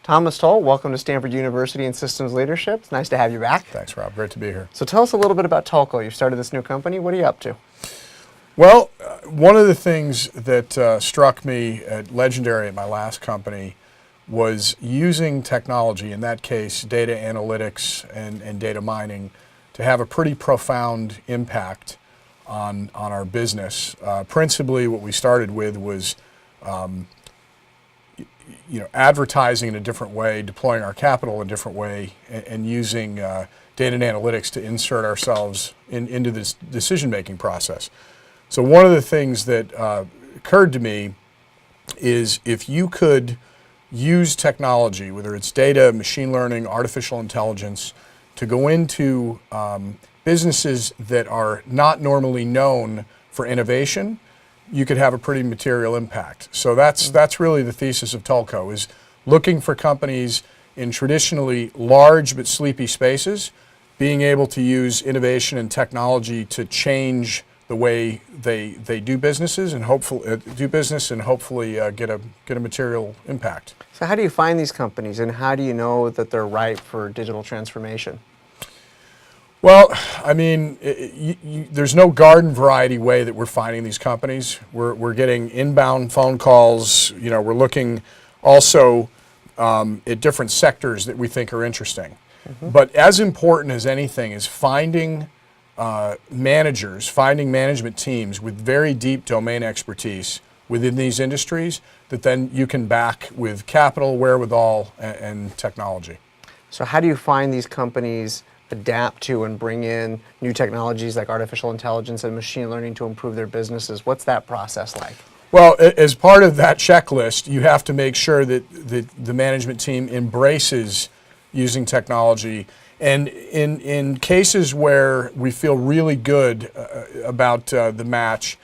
Thomas Tull, welcome to Stanford University and Systems Leadership. It's nice to have you back. Thanks, Rob. Great to be here. So tell us a little bit about Tulco. You've started this new company. What are you up to? Well, one of the things that struck me at Legendary at my last company was using technology, in that case data analytics and data mining, to have a pretty profound impact on our business. Principally what we started with was advertising in a different way, deploying our capital in a different way, and using data and analytics to insert ourselves into this decision-making process. So one of the things that occurred to me is if you could use technology, whether it's data, machine learning, artificial intelligence, to go into businesses that are not normally known for innovation, you could have a pretty material impact. So that's really the thesis of Tulco, is looking for companies in traditionally large but sleepy spaces, being able to use innovation and technology to change the way they do businesses and hopefully get a material impact. So how do you find these companies, and how do you know that they're ripe for digital transformation? Well, I mean, there's no garden variety way that we're finding these companies. We're getting inbound phone calls. We're looking also at different sectors that we think are interesting. Mm-hmm. But as important as anything is finding managers, finding management teams with very deep domain expertise within these industries that then you can back with capital, wherewithal, and technology. So how do you find these companies adapt to and bring in new technologies like artificial intelligence and machine learning to improve their businesses? What's that process like? Well, as part of that checklist, you have to make sure that the management team embraces using technology. And in cases where we feel really good about the match,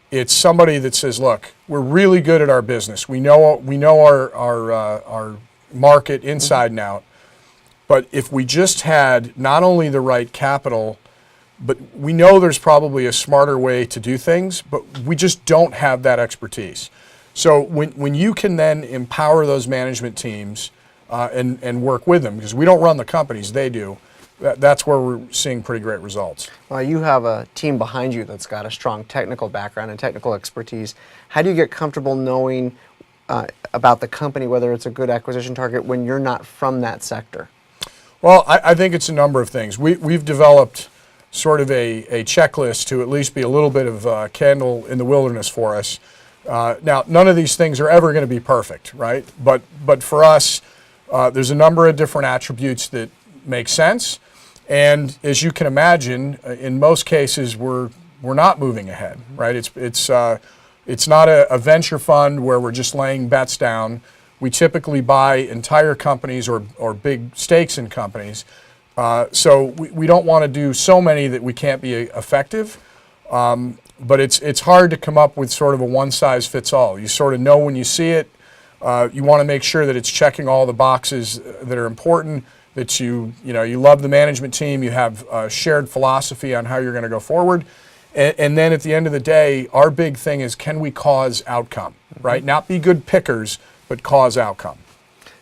it's somebody that says, look, we're really good at our business. We know our market inside and out. But if we just had not only the right capital, but we know there's probably a smarter way to do things, but we just don't have that expertise. So when you can then empower those management teams and work with them, because we don't run the companies, they do, that's where we're seeing pretty great results. Well, you have a team behind you that's got a strong technical background and technical expertise. How do you get comfortable knowing about the company, whether it's a good acquisition target, when you're not from that sector? Well, I think it's a number of things. We've developed sort of a checklist to at least be a little bit of a candle in the wilderness for us. Now, none of these things are ever going to be perfect, right? But for us, there's a number of different attributes that make sense. And as you can imagine, in most cases, we're not moving ahead, right? It's not a venture fund where we're just laying bets down. We typically buy entire companies or big stakes in companies. So we don't want to do so many that we can't be effective. But it's hard to come up with sort of a one-size-fits-all. You sort of know when you see it. You want to make sure that it's checking all the boxes that are important, that you love the management team, you have a shared philosophy on how you're going to go forward. And then at the end of the day, our big thing is, can we cause outcome, right? Not be good pickers, but cause outcome.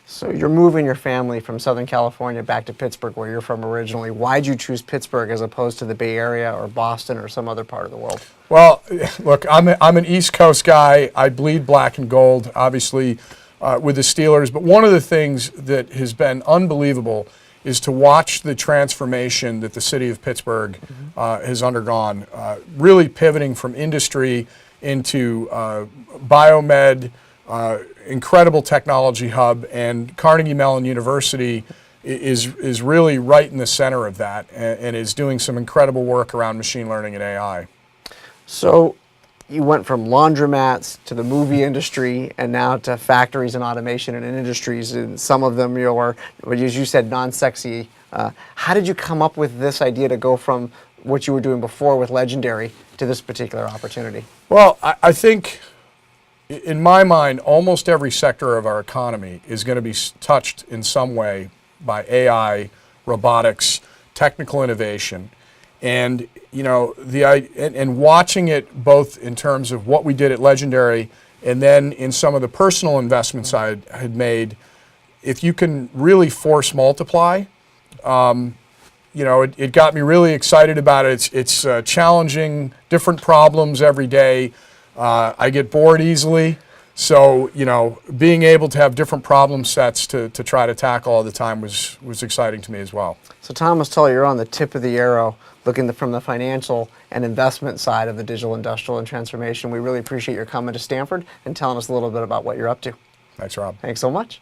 So you're moving your family from Southern California back to Pittsburgh, where you're from originally. Why'd you choose Pittsburgh as opposed to the Bay Area or Boston or some other part of the world? Well, look, I'm an East Coast guy. I bleed black and gold, obviously, with the Steelers. But one of the things that has been unbelievable is to watch the transformation that the city of Pittsburgh has undergone, really pivoting from industry into biomed, incredible technology hub, and Carnegie Mellon University is really right in the center of that and is doing some incredible work around machine learning and AI. So you went from laundromats to the movie industry and now to factories and automation and industries, and some of them are, as you said, non-sexy. How did you come up with this idea to go from what you were doing before with Legendary to this particular opportunity? Well, I think in my mind, almost every sector of our economy is going to be touched in some way by AI, robotics, technical innovation. And and watching it both in terms of what we did at Legendary and then in some of the personal investments I had made, if you can really force multiply, you know, it got me really excited about it. It's challenging, different problems every day. I get bored easily. So, you know, being able to have different problem sets to try to tackle all the time was exciting to me as well. So Thomas Tull, you're on the tip of the arrow looking from the financial and investment side of the digital industrial and transformation. We really appreciate your coming to Stanford and telling us a little bit about what you're up to. Thanks, Rob. Thanks so much.